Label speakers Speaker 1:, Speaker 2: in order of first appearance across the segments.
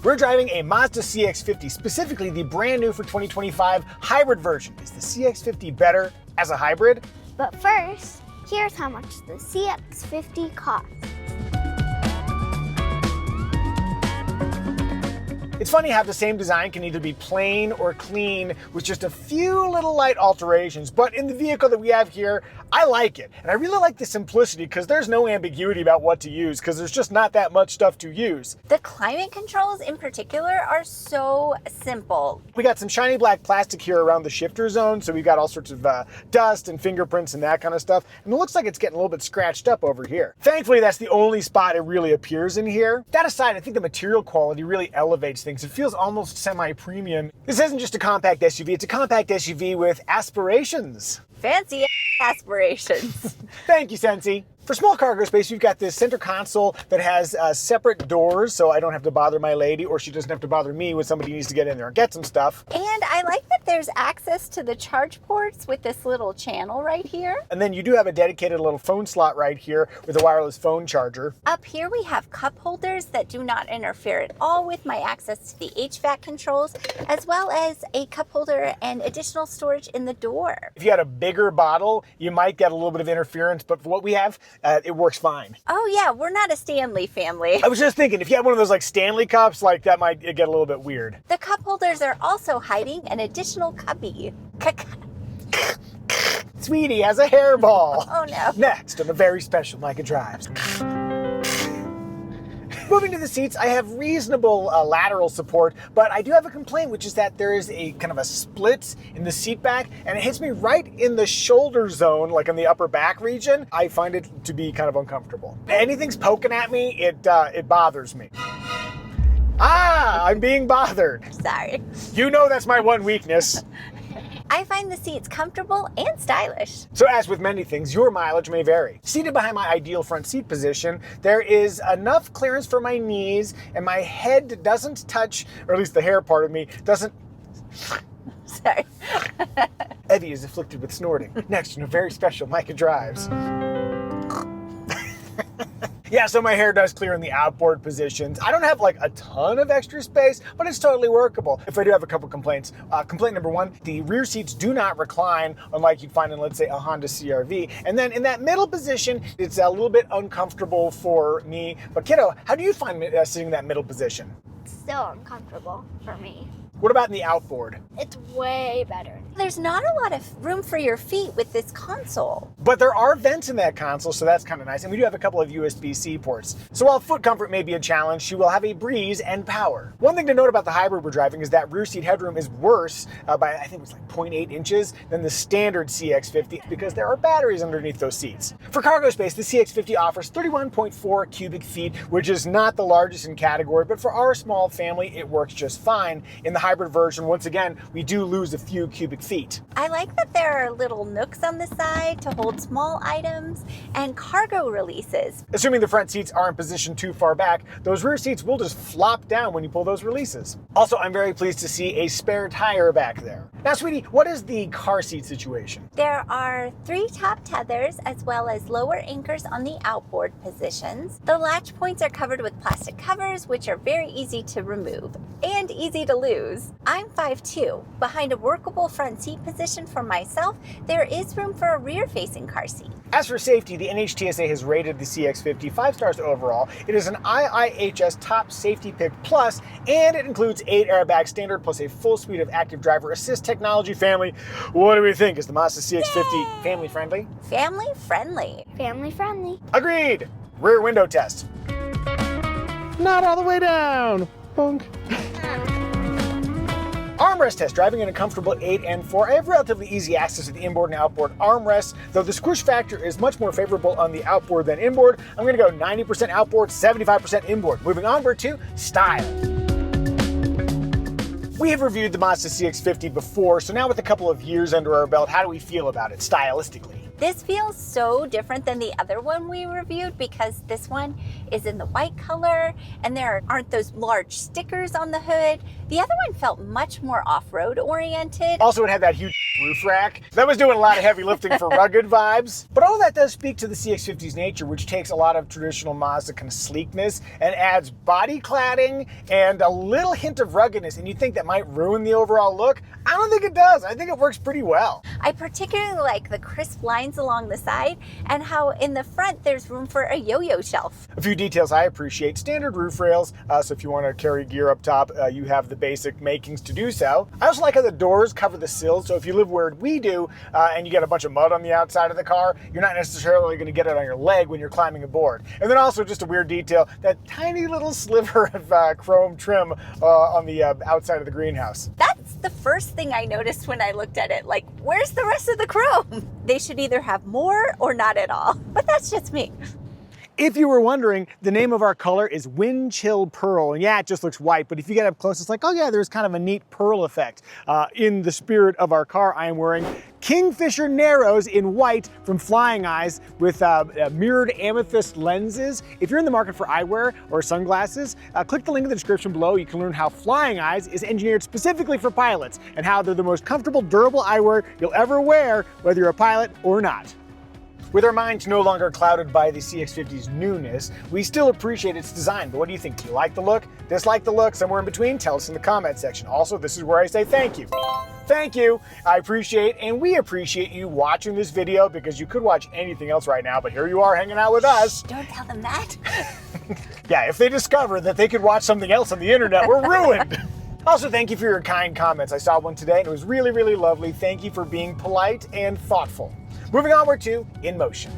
Speaker 1: We're driving a Mazda CX-50, specifically the brand new for 2025 hybrid version. Is the CX-50 better as a hybrid?
Speaker 2: But first, here's how much the CX-50 costs.
Speaker 1: It's funny how the same design can either be plain or clean with just a few little light alterations, but in the vehicle that we have here, I like it. And I really like the simplicity because there's no ambiguity about what to use because there's just not that much stuff to use.
Speaker 3: The climate controls in particular are so simple.
Speaker 1: We got some shiny black plastic here around the shifter zone, so we've got all sorts of dust and fingerprints and that kind of stuff. And it looks like it's getting a little bit scratched up over here. Thankfully, that's the only spot it really appears in here. That aside, I think the material quality really elevates things. It feels almost semi-premium. This isn't just a compact SUV, it's a compact SUV with aspirations.
Speaker 3: Fancy aspirations.
Speaker 1: Thank you, Sensi. For small cargo space, you've got this center console that has separate doors, so I don't have to bother my lady, or she doesn't have to bother me when somebody needs to get in there and get some stuff.
Speaker 3: And I like that there's access to the charge ports with this little channel right here.
Speaker 1: And then you do have a dedicated little phone slot right here with a wireless phone charger.
Speaker 3: Up here we have cup holders that do not interfere at all with my access to the HVAC controls, as well as a cup holder and additional storage in the door.
Speaker 1: If you had a bigger bottle, you might get a little bit of interference, but for what we have, it works fine.
Speaker 3: Oh yeah, we're not a Stanley family.
Speaker 1: I was just thinking, if you had one of those like Stanley cups, like that might get a little bit weird.
Speaker 3: The cup holders are also hiding an additional cubby.
Speaker 1: Sweetie has a hairball.
Speaker 3: Oh no.
Speaker 1: Next on a very special Micah Drives. Moving to the seats, I have reasonable lateral support, but I do have a complaint, which is that there is a kind of a split in the seat back, and it hits me right in the shoulder zone, like in the upper back region. I find it to be kind of uncomfortable. Anything's poking at me, it bothers me. Ah, I'm being bothered.
Speaker 3: Sorry.
Speaker 1: You know that's my one weakness.
Speaker 3: I find the seats comfortable and stylish.
Speaker 1: So as with many things, your mileage may vary. Seated behind my ideal front seat position, there is enough clearance for my knees and my head doesn't touch, or at least the hair part of me, doesn't...
Speaker 3: Sorry.
Speaker 1: Evie is afflicted with snorting. Next on a very special Micah Drives. Yeah, so my hair does clear in the outboard positions. I don't have like a ton of extra space, but it's totally workable. If I do have a couple complaints. Complaint number one, the rear seats do not recline, unlike you'd find in, let's say, a Honda CR-V. And then in that middle position, it's a little bit uncomfortable for me. But Kiddo, how do you find sitting in that middle position?
Speaker 2: It's still uncomfortable for me.
Speaker 1: What about in the outboard?
Speaker 2: It's way better.
Speaker 3: There's not a lot of room for your feet with this console.
Speaker 1: But there are vents in that console, so that's kind of nice. And we do have a couple of USB-C ports. So while foot comfort may be a challenge, she will have a breeze and power. One thing to note about the hybrid we're driving is that rear seat headroom is worse by, I think it was like 0.8 inches than the standard CX-50 because there are batteries underneath those seats. For cargo space, the CX-50 offers 31.4 cubic feet, which is not the largest in category, but for our small family, it works just fine. In the hybrid version, once again, we do lose a few cubic feet.
Speaker 3: I like that there are little nooks on the side to hold small items and cargo releases.
Speaker 1: Assuming the front seats aren't positioned too far back, those rear seats will just flop down when you pull those releases. Also, I'm very pleased to see a spare tire back there. Now, sweetie, what is the car seat situation?
Speaker 3: There are 3 top tethers as well as lower anchors on the outboard positions. The latch points are covered with plastic covers, which are very easy to remove and easy to lose. I'm 5'2". Behind a workable front seat position for myself, there is room for a rear-facing car seat.
Speaker 1: As for safety, the NHTSA has rated the CX-50 5 stars overall. It is an IIHS Top Safety Pick Plus, and it includes 8 airbags standard plus a full suite of active driver assist technology. Family, what do we think? Is the Mazda CX-50 family friendly?
Speaker 3: Family friendly.
Speaker 2: Family friendly.
Speaker 1: Agreed. Rear window test. Not all the way down. Bunk. Armrest test, driving in a comfortable 8 and 4. I have relatively easy access to the inboard and outboard armrests, though the squish factor is much more favorable on the outboard than inboard. I'm gonna go 90% outboard, 75% inboard. Moving onward to style. We have reviewed the Mazda CX-50 before, so now with a couple of years under our belt, how do we feel about it stylistically?
Speaker 3: This feels so different than the other one we reviewed because this one is in the white color and there aren't those large stickers on the hood. The other one felt much more off-road oriented.
Speaker 1: Also, it had that huge roof rack. That was doing a lot of heavy lifting for rugged vibes. But all of that does speak to the CX-50's nature, which takes a lot of traditional Mazda kind of sleekness and adds body cladding and a little hint of ruggedness. And you think that might ruin the overall look? I don't think it does. I think it works pretty well.
Speaker 3: I particularly like the crisp lines along the side and how in the front there's room for a yo-yo shelf.
Speaker 1: A few details I appreciate. Standard roof rails, so if you want to carry gear up top, you have the basic makings to do so. I also like how the doors cover the sills, so if you live where we do and you get a bunch of mud on the outside of the car, you're not necessarily going to get it on your leg when you're climbing aboard. And then also just a weird detail, that tiny little sliver of chrome trim on the outside of the greenhouse.
Speaker 3: That's the first thing I noticed when I looked at it. Like, where's the rest of the chrome? They should either have more or not at all, but that's just me.
Speaker 1: If you were wondering, the name of our color is Wind Chill Pearl. And yeah, it just looks white, but if you get up close, it's like, oh yeah, there's kind of a neat pearl effect. In the spirit of our car, I am wearing Kingfisher Narrows in white from Flying Eyes with mirrored amethyst lenses. If you're in the market for eyewear or sunglasses, click the link in the description below. You can learn how Flying Eyes is engineered specifically for pilots and how they're the most comfortable, durable eyewear you'll ever wear, whether you're a pilot or not. With our minds no longer clouded by the CX-50's newness, we still appreciate its design. But what do you think? Do you like the look? Dislike the look? Somewhere in between? Tell us in the comment section. Also, this is where I say thank you. Thank you. I appreciate and we appreciate you watching this video because you could watch anything else right now, but here you are hanging out with us.
Speaker 3: Don't tell them that.
Speaker 1: Yeah, if they discover that they could watch something else on the internet, we're ruined. Also, thank you for your kind comments. I saw one today and it was really, really lovely. Thank you for being polite and thoughtful. Moving onward to In Motion.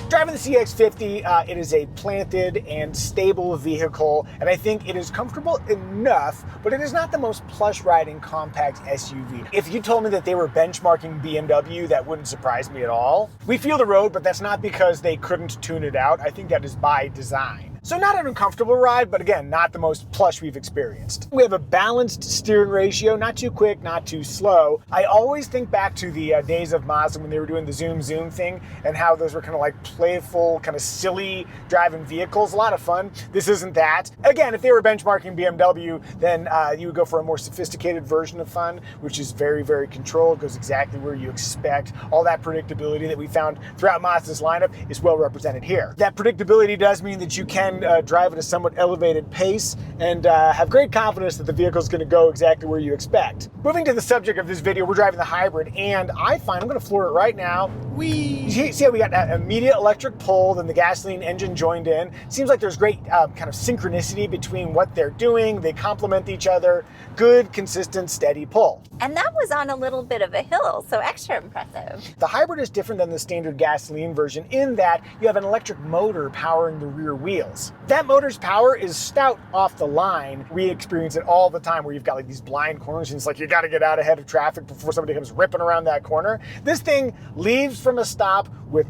Speaker 1: Driving the CX-50, it is a planted and stable vehicle, and I think it is comfortable enough, but it is not the most plush riding compact SUV. If you told me that they were benchmarking BMW, that wouldn't surprise me at all. We feel the road, but that's not because they couldn't tune it out. I think that is by design. So not an uncomfortable ride, but again, not the most plush we've experienced. We have a balanced steering ratio, not too quick, not too slow. I always think back to the days of Mazda when they were doing the zoom thing and how those were kind of like playful, kind of silly driving vehicles. A lot of fun. This isn't that. Again, if they were benchmarking BMW, then you would go for a more sophisticated version of fun, which is very, very controlled, goes exactly where you expect. All that predictability that we found throughout Mazda's lineup is well represented here. That predictability does mean that you can drive at a somewhat elevated pace and have great confidence that the vehicle is going to go exactly where you expect. Moving to the subject of this video, we're driving the hybrid, and I find, I'm going to floor it right now. See how we got that immediate electric pull, then the gasoline engine joined in. Seems like there's great kind of synchronicity between what they're doing. They complement each other. Good, consistent, steady pull.
Speaker 3: And that was on a little bit of a hill, so extra impressive.
Speaker 1: The hybrid is different than the standard gasoline version in that you have an electric motor powering the rear wheels. That motor's power is stout off the line. We experience it all the time where you've got like these blind corners and it's like you got to get out ahead of traffic before somebody comes ripping around that corner. This thing leaves from a stop with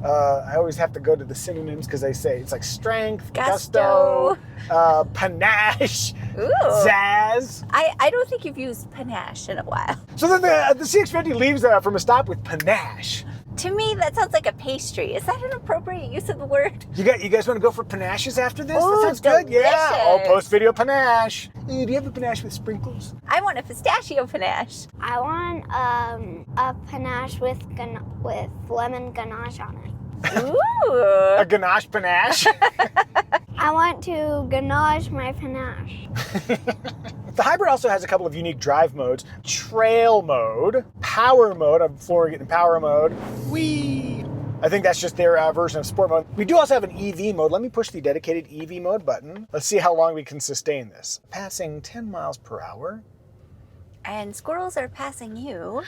Speaker 1: I always have to go to the synonyms because they say it's like strength, gusto, panache, zazz.
Speaker 3: I don't think you've used panache in a while.
Speaker 1: So then the CX-50 leaves from a stop with panache.
Speaker 3: To me, that sounds like a pastry. Is that an appropriate use of the word?
Speaker 1: You guys want to go for panaches after this?
Speaker 3: Ooh,
Speaker 1: that sounds good.
Speaker 3: delicious.
Speaker 1: Yeah. Oh, post-video panache. Do you have a panache with sprinkles?
Speaker 3: I want a pistachio panache.
Speaker 2: I want a panache with lemon ganache on it.
Speaker 3: Ooh.
Speaker 1: A ganache panache?
Speaker 2: I want to ganache my panache.
Speaker 1: The hybrid also has a couple of unique drive modes. Trail mode, power mode, I'm flooring it in power mode. I think that's just their version of sport mode. We do also have an EV mode. Let me push the dedicated EV mode button. Let's see how long we can sustain this. Passing 10 miles per hour.
Speaker 3: And squirrels are passing you.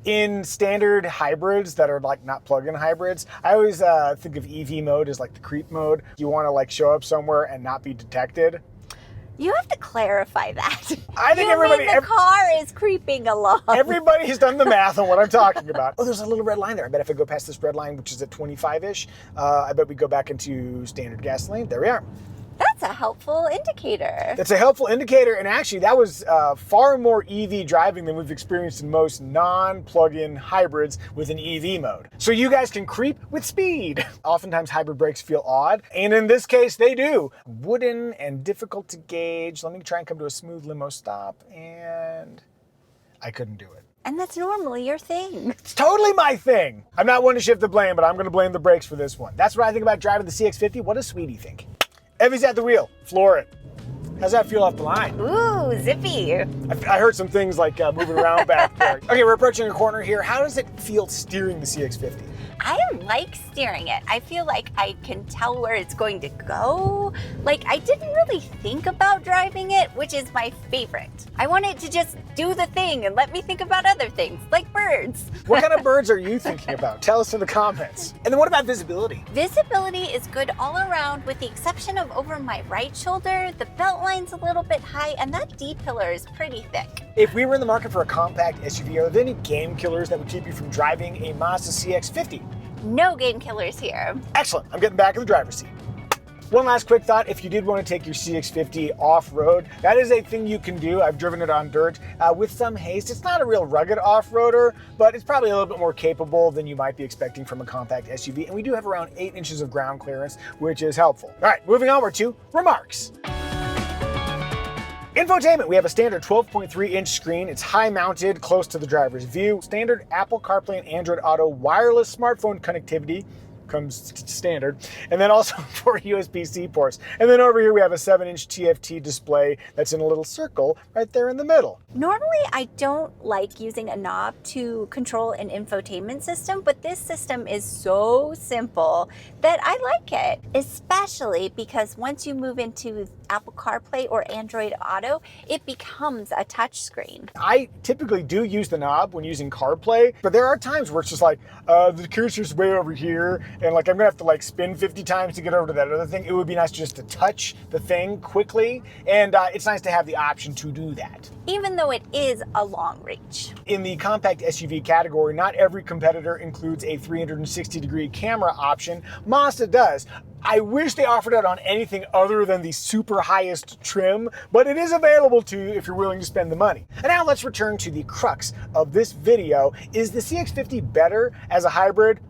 Speaker 1: In standard hybrids that are like not plug-in hybrids, I always think of EV mode as like the creep mode. You want to like show up somewhere and not be detected.
Speaker 3: You have to clarify that.
Speaker 1: I think
Speaker 3: the car is creeping along.
Speaker 1: Everybody has done the math on what I'm talking about. Oh, there's a little red line there. I bet if I go past this red line, which is at 25-ish, I bet we go back into standard gasoline. There we are.
Speaker 3: That's That's a helpful indicator.
Speaker 1: It's a helpful indicator, and actually that was far more EV driving than we've experienced in most non-plug-in hybrids with an EV mode. So you guys can creep with speed. Oftentimes hybrid brakes feel odd, and in this case they do. Wooden and difficult to gauge. Let me try and come to a smooth limo stop, and I couldn't do it.
Speaker 3: And that's normally your thing.
Speaker 1: It's totally my thing. I'm not one to shift the blame, but I'm going to blame the brakes for this one. That's what I think about driving the CX-50. What does Sweetie think? Evie's at the wheel. Floor it. How's that feel off the line?
Speaker 3: Ooh, zippy.
Speaker 1: I heard some things like moving around back there. Okay, we're approaching a corner here. How does it feel steering the CX-50?
Speaker 3: I like steering it. I feel like I can tell where it's going to go. Like, I didn't really think about driving it, which is my favorite. I want it to just do the thing and let me think about other things, like birds.
Speaker 1: What kind of birds are you thinking about? Tell us in the comments. And then what about visibility?
Speaker 3: Visibility is good all around, with the exception of over my right shoulder. The belt line's a little bit high, and that D-pillar is pretty thick.
Speaker 1: If we were in the market for a compact SUV, are there any game killers that would keep you from driving a Mazda CX-50?
Speaker 3: No game killers here.
Speaker 1: Excellent. I'm getting back in the driver's seat. One last quick thought. If you did want to take your CX-50 off-road, that is a thing you can do. I've driven it on dirt with some haste. It's not a real rugged off-roader, but it's probably a little bit more capable than you might be expecting from a compact SUV. And we do have around 8 inches of ground clearance, which is helpful. All right, moving on, we're to remarks. Infotainment, we have a standard 12.3-inch screen. It's high-mounted, close to the driver's view. Standard Apple CarPlay and Android Auto wireless smartphone connectivity comes standard. And then also 4 USB-C ports. And then over here we have a 7-inch TFT display that's in a little circle right there in the middle.
Speaker 3: Normally, I don't like using a knob to control an infotainment system, but this system is so simple that I like it, especially because once you move into Apple CarPlay or Android Auto, it becomes a touch screen.
Speaker 1: I typically do use the knob when using CarPlay, but there are times where it's just like, the cursor's way over here, and like I'm gonna have to like spin 50 times to get over to that other thing. It would be nice just to touch the thing quickly, and it's nice to have the option to do that.
Speaker 3: Even though it is a long reach.
Speaker 1: In the compact SUV category, not every competitor includes a 360-degree camera option. Mazda does. I wish they offered it on anything other than the super highest trim, but it is available to you if you're willing to spend the money. And now let's return to the crux of this video. Is the CX-50 better as a hybrid?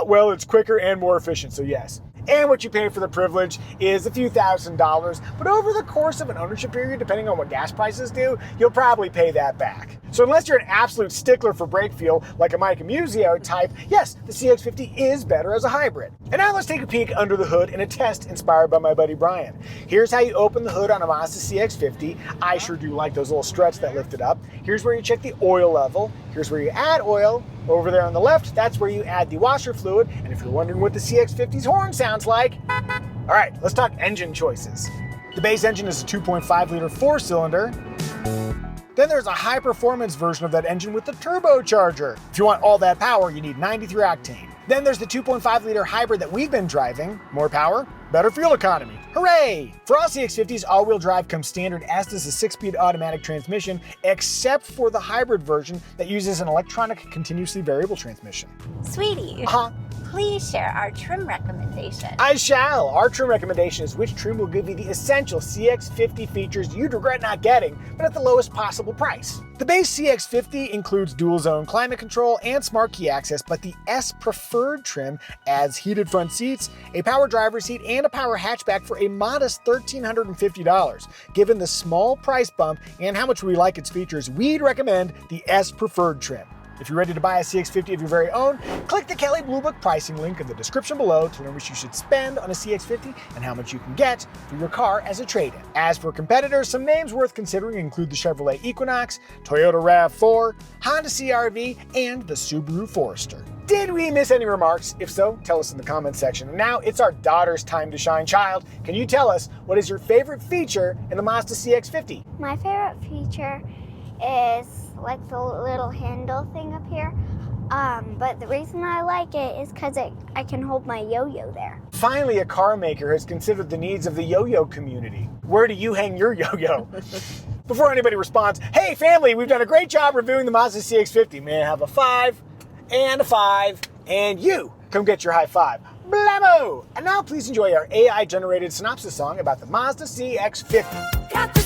Speaker 1: Well, it's quicker and more efficient, so yes. And what you pay for the privilege is a few $1,000s, but over the course of an ownership period, depending on what gas prices do, you'll probably pay that back. So unless you're an absolute stickler for brake feel, like a Micah Muzio type, yes, the CX-50 is better as a hybrid. And now let's take a peek under the hood in a test inspired by my buddy Brian. Here's how you open the hood on a Mazda CX-50. I sure do like those little struts that lift it up. Here's where you check the oil level. Here's where you add oil. Over there on the left, that's where you add the washer fluid. And if you're wondering what the CX-50's horn sounds like, all right, let's talk engine choices. The base engine is a 2.5-liter 4-cylinder. Then there's a high-performance version of that engine with the turbocharger. If you want all that power, you need 93 octane. Then there's the 2.5-liter hybrid that we've been driving. More power, better fuel economy. Hooray! For all CX-50s, all-wheel drive comes standard, as does a 6-speed automatic transmission, except for the hybrid version that uses an electronic continuously variable transmission.
Speaker 3: Sweetie, please share our trim recommendation.
Speaker 1: I shall. Our trim recommendation is which trim will give you the essential CX-50 features you'd regret not getting, but at the lowest possible price. The base CX-50 includes dual-zone climate control and smart key access, but the S Preferred trim adds heated front seats, a power driver's seat, and a power hatchback for a modest $1,350. Given the small price bump and how much we like its features, we'd recommend the S Preferred trim. If you're ready to buy a CX-50 of your very own, click the Kelley Blue Book pricing link in the description below to learn what you should spend on a CX-50 and how much you can get for your car as a trade-in. As for competitors, some names worth considering include the Chevrolet Equinox, Toyota RAV4, Honda CR-V, and the Subaru Forester. Did we miss any remarks? If so, tell us in the comments section. And now it's our daughter's time to shine. Child, can you tell us what is your favorite feature in the Mazda CX-50?
Speaker 2: My favorite feature is like the little handle thing up here. But the reason I like it is because I can hold my yo-yo there.
Speaker 1: Finally, a car maker has considered the needs of the yo-yo community. Where do you hang your yo-yo? Before anybody responds, hey family, we've done a great job reviewing the Mazda CX-50. May I have a 5 and a 5 and you come get your high five. Blammo! And now please enjoy our AI-generated synopsis song about the Mazda CX-50.
Speaker 4: Got the